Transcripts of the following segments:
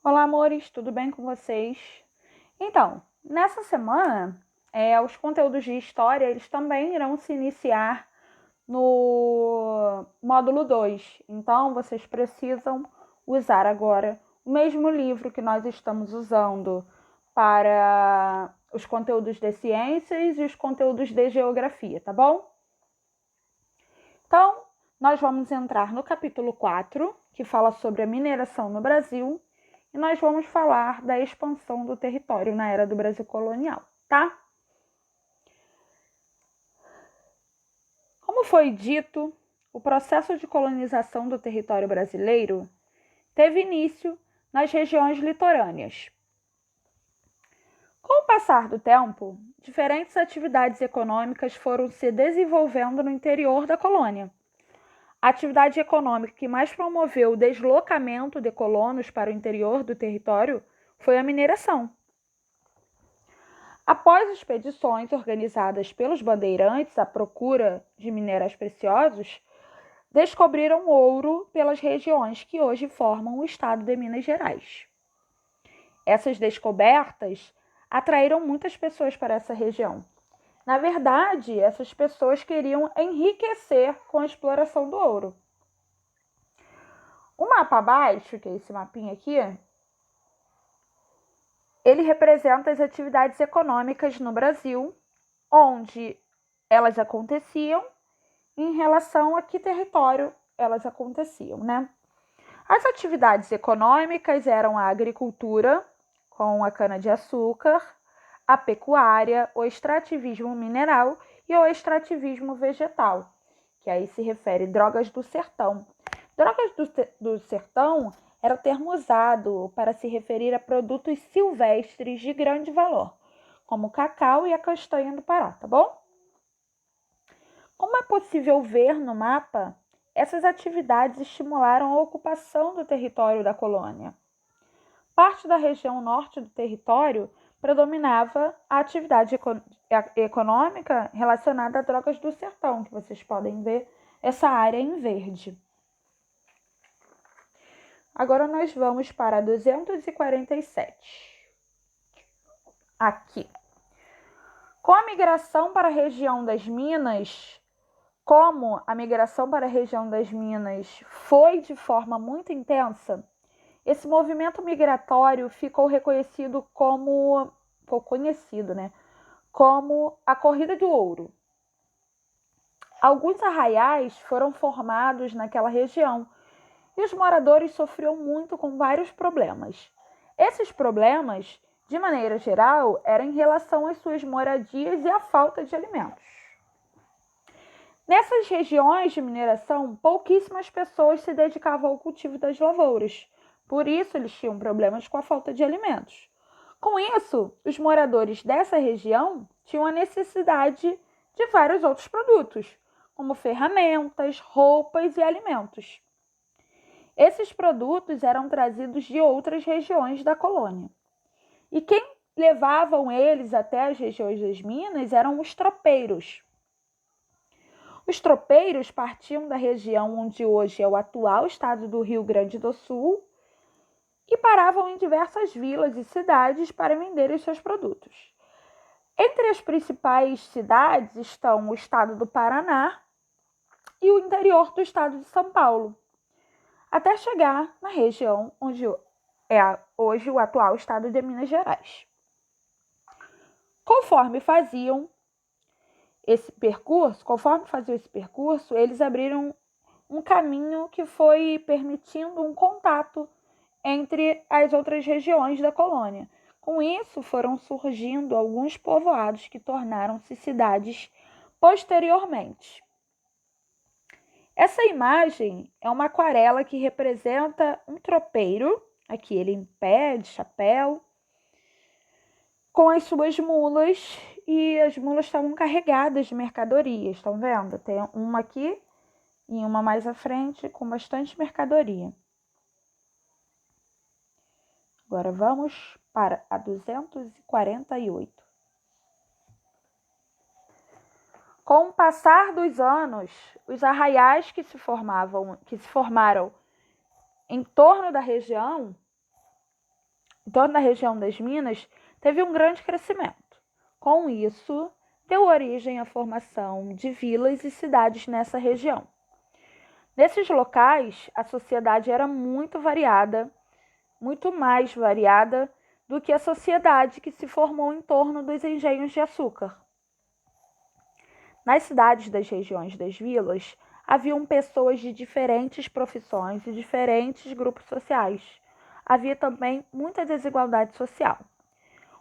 Olá, amores, tudo bem com vocês? Então, nessa semana, os conteúdos de história, eles também irão se iniciar no módulo 2. Então, vocês precisam usar agora o mesmo livro que nós estamos usando para os conteúdos de ciências e os conteúdos de geografia, tá bom? Então, nós vamos entrar no capítulo 4, que fala sobre a mineração no Brasil, e nós vamos falar da expansão do território na era do Brasil colonial, tá? Como foi dito, o processo de colonização do território brasileiro teve início nas regiões litorâneas. Com o passar do tempo, diferentes atividades econômicas foram se desenvolvendo no interior da colônia. A atividade econômica que mais promoveu o deslocamento de colonos para o interior do território foi a mineração. Após expedições organizadas pelos bandeirantes à procura de minerais preciosos, descobriram ouro pelas regiões que hoje formam o estado de Minas Gerais. Essas descobertas atraíram muitas pessoas para essa região. Na verdade, essas pessoas queriam enriquecer com a exploração do ouro. O mapa abaixo, que é esse mapinha aqui, ele representa as atividades econômicas no Brasil, onde elas aconteciam, em relação a que território elas aconteciam, né? As atividades econômicas eram a agricultura, com a cana-de-açúcar, a pecuária, o extrativismo mineral e o extrativismo vegetal, que aí se refere drogas do sertão. Drogas do sertão era o termo usado para se referir a produtos silvestres de grande valor, como o cacau e a castanha do Pará, tá bom? Como é possível ver no mapa, essas atividades estimularam a ocupação do território da colônia. Parte da região norte do território predominava a atividade econômica relacionada a drogas do sertão, que vocês podem ver essa área em verde. Agora nós vamos para 247. Aqui. Com a migração para a região das Minas, como a migração para a região das Minas foi de forma muito intensa, esse movimento migratório ficou reconhecido como a corrida do ouro. Alguns arraiais foram formados naquela região e os moradores sofriam muito com vários problemas. Esses problemas, de maneira geral, eram em relação às suas moradias e à falta de alimentos. Nessas regiões de mineração, pouquíssimas pessoas se dedicavam ao cultivo das lavouras. Por isso, eles tinham problemas com a falta de alimentos. Com isso, os moradores dessa região tinham a necessidade de vários outros produtos, como ferramentas, roupas e alimentos. Esses produtos eram trazidos de outras regiões da colônia. E quem levavam eles até as regiões das minas eram os tropeiros. Os tropeiros partiam da região onde hoje é o atual estado do Rio Grande do Sul e paravam em diversas vilas e cidades para vender os seus produtos. Entre as principais cidades estão o estado do Paraná e o interior do estado de São Paulo, até chegar na região onde é hoje o atual estado de Minas Gerais. Conforme faziam esse percurso, eles abriram um caminho que foi permitindo um contato entre as outras regiões da colônia. Com isso, foram surgindo alguns povoados que tornaram-se cidades posteriormente. Essa imagem é uma aquarela que representa um tropeiro, aqui ele em pé, de chapéu, com as suas mulas, e as mulas estavam carregadas de mercadorias, estão vendo? Tem uma aqui e uma mais à frente com bastante mercadoria. Agora vamos para a 248. Com o passar dos anos, os arraiais que se formaram em torno da região em torno da região das minas, teve um grande crescimento. Com isso, deu origem à formação de vilas e cidades nessa região. Nesses locais, a sociedade era muito variada, muito mais variada do que a sociedade que se formou em torno dos engenhos de açúcar. Nas cidades das regiões das vilas, haviam pessoas de diferentes profissões e diferentes grupos sociais. Havia também muita desigualdade social.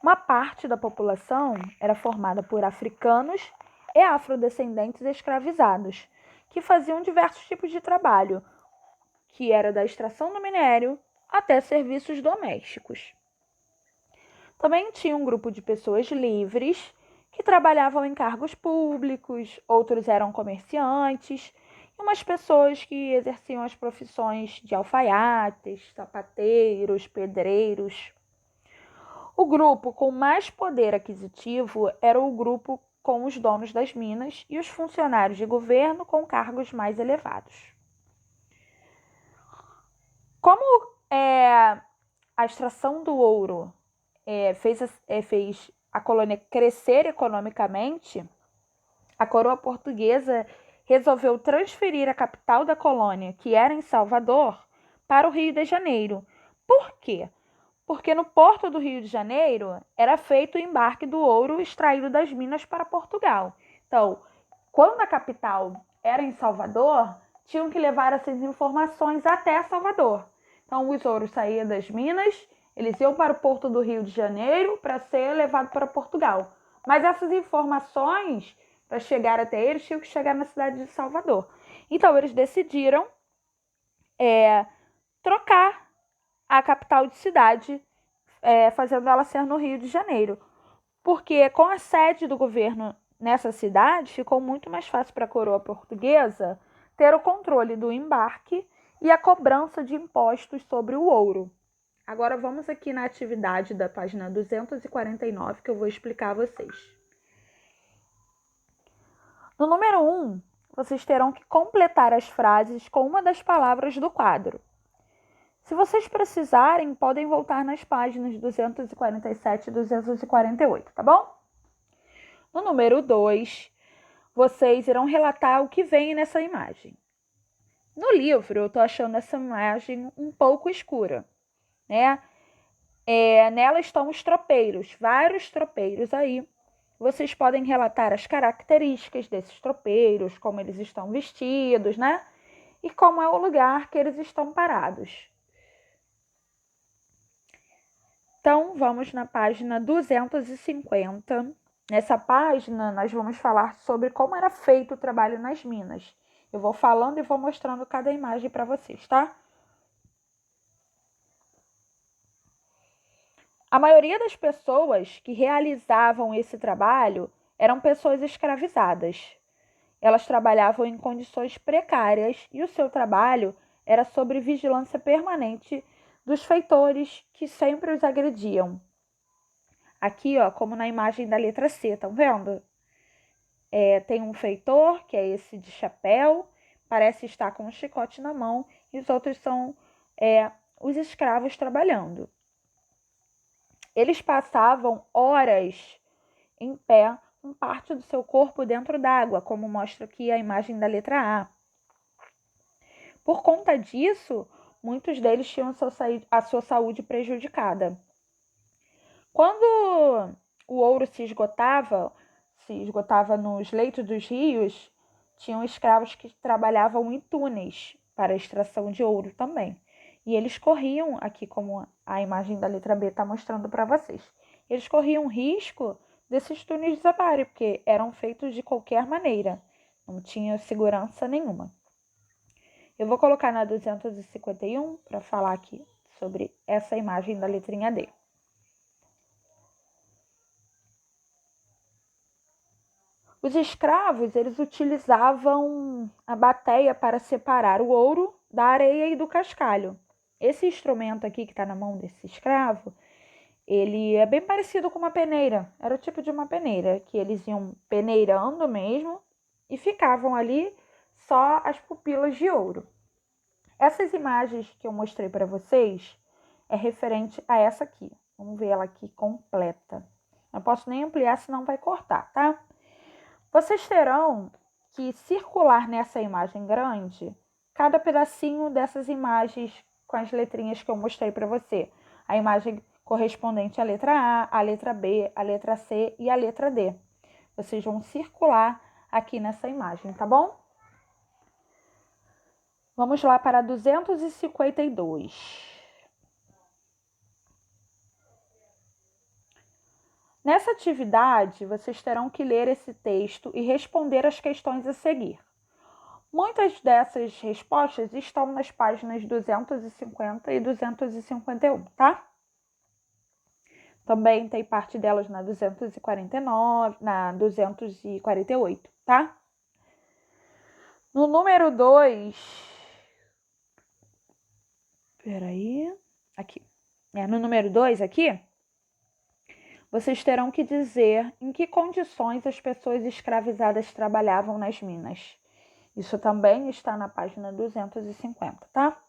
Uma parte da população era formada por africanos e afrodescendentes escravizados, que faziam diversos tipos de trabalho, que era da extração do minério até serviços domésticos. Também tinha um grupo de pessoas livres que trabalhavam em cargos públicos, outros eram comerciantes, e umas pessoas que exerciam as profissões de alfaiates, sapateiros, pedreiros. O grupo com mais poder aquisitivo era o grupo com os donos das minas e os funcionários de governo com cargos mais elevados. Como a extração do ouro fez a colônia crescer economicamente, a coroa portuguesa resolveu transferir a capital da colônia, que era em Salvador, para o Rio de Janeiro. Por quê? Porque no porto do Rio de Janeiro era feito o embarque do ouro extraído das minas para Portugal. Então, quando a capital era em Salvador, tinham que levar essas informações até Salvador. Então, os ouros saíam das minas, eles iam para o porto do Rio de Janeiro para ser levado para Portugal. Mas essas informações, para chegar até eles, tinham que chegar na cidade de Salvador. Então, eles decidiram trocar a capital de cidade, fazendo ela ser no Rio de Janeiro. Porque com a sede do governo nessa cidade, ficou muito mais fácil para a coroa portuguesa ter o controle do embarque e a cobrança de impostos sobre o ouro. Agora vamos aqui na atividade da página 249, que eu vou explicar a vocês. No número 1, vocês terão que completar as frases com uma das palavras do quadro. Se vocês precisarem, podem voltar nas páginas 247 e 248, tá bom? No número 2, vocês irão relatar o que vem nessa imagem. No livro, eu estou achando essa imagem um pouco escura, né? Nela estão os tropeiros, vários tropeiros aí. Vocês podem relatar as características desses tropeiros, como eles estão vestidos, né? E como é o lugar que eles estão parados. Então, vamos na página 250. Nessa página, nós vamos falar sobre como era feito o trabalho nas minas. Eu vou falando e vou mostrando cada imagem para vocês, tá? A maioria das pessoas que realizavam esse trabalho eram pessoas escravizadas. Elas trabalhavam em condições precárias e o seu trabalho era sob vigilância permanente dos feitores que sempre os agrediam. Aqui, ó, como na imagem da letra C, estão vendo? Tem um feitor, que é esse de chapéu, parece estar com um chicote na mão, e os outros são os escravos trabalhando. Eles passavam horas em pé, com parte do seu corpo dentro d'água, como mostra aqui a imagem da letra A. Por conta disso, muitos deles tinham a sua saúde prejudicada. Quando o ouro se esgotava nos leitos dos rios, tinham escravos que trabalhavam em túneis para a extração de ouro também. E eles corriam, aqui como a imagem da letra B está mostrando para vocês, eles corriam risco desses túneis desabarem, porque eram feitos de qualquer maneira, não tinha segurança nenhuma. Eu vou colocar na 251 para falar aqui sobre essa imagem da letrinha D. Os escravos, eles utilizavam a bateia para separar o ouro da areia e do cascalho. Esse instrumento aqui que está na mão desse escravo, ele é bem parecido com uma peneira. Era o tipo de uma peneira, que eles iam peneirando mesmo e ficavam ali só as pupilas de ouro. Essas imagens que eu mostrei para vocês é referente a essa aqui. Vamos ver ela aqui completa. Não posso nem ampliar, senão vai cortar, tá? Vocês terão que circular nessa imagem grande cada pedacinho dessas imagens com as letrinhas que eu mostrei para você. A imagem correspondente à letra A, à letra B, à letra C e à letra D. Vocês vão circular aqui nessa imagem, tá bom? Vamos lá para 252. Nessa atividade, vocês terão que ler esse texto e responder as questões a seguir. Muitas dessas respostas estão nas páginas 250 e 251, tá? Também tem parte delas na 249, na 248, tá? No número 2... Aqui. No número 2 aqui, vocês terão que dizer em que condições as pessoas escravizadas trabalhavam nas minas. Isso também está na página 250, tá?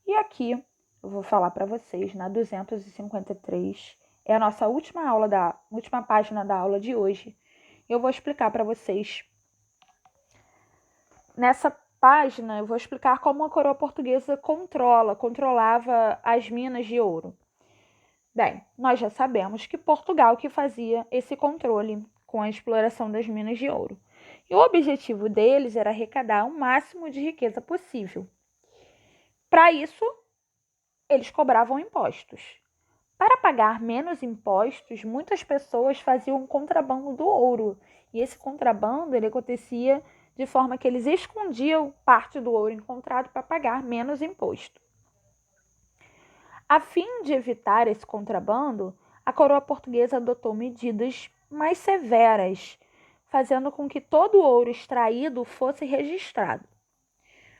E aqui, eu vou falar para vocês, na 253, é a nossa última página da aula de hoje. Eu vou explicar para vocês. Nessa página, eu vou explicar como a coroa portuguesa controlava as minas de ouro. Bem, nós já sabemos que Portugal que fazia esse controle com a exploração das minas de ouro. E o objetivo deles era arrecadar o máximo de riqueza possível. Para isso, eles cobravam impostos. Para pagar menos impostos, muitas pessoas faziam um contrabando do ouro. E esse contrabando ele acontecia de forma que eles escondiam parte do ouro encontrado para pagar menos imposto. A fim de evitar esse contrabando, a coroa portuguesa adotou medidas mais severas, fazendo com que todo o ouro extraído fosse registrado.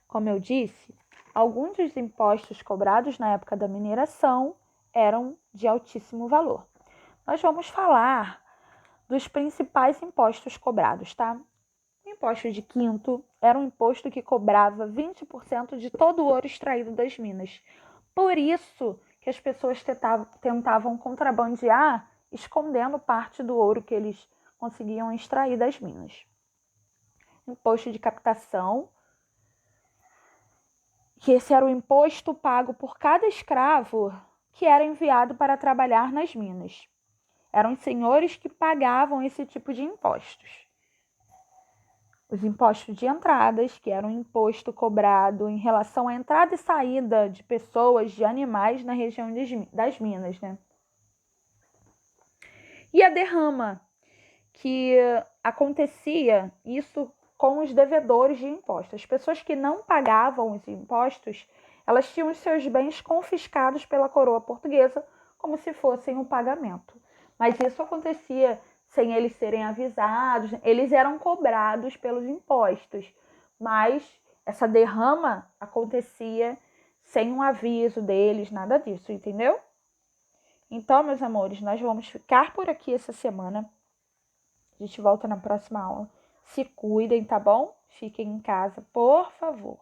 Como eu disse, alguns dos impostos cobrados na época da mineração eram de altíssimo valor. Nós vamos falar dos principais impostos cobrados, tá? O imposto de quinto era um imposto que cobrava 20% de todo o ouro extraído das minas. Por isso que as pessoas tentavam contrabandear, escondendo parte do ouro que eles conseguiam extrair das minas. Imposto de captação, que esse era o imposto pago por cada escravo que era enviado para trabalhar nas minas. Eram os senhores que pagavam esse tipo de impostos. Os impostos de entradas, que era um imposto cobrado em relação à entrada e saída de pessoas, de animais na região das minas, né? E a derrama, que acontecia isso com os devedores de impostos. As pessoas que não pagavam os impostos, elas tinham os seus bens confiscados pela coroa portuguesa como se fossem um pagamento. Mas isso acontecia sem eles serem avisados, eles eram cobrados pelos impostos, mas essa derrama acontecia sem um aviso deles, nada disso, entendeu? Então, meus amores, nós vamos ficar por aqui essa semana. A gente volta na próxima aula. Se cuidem, tá bom? Fiquem em casa, por favor.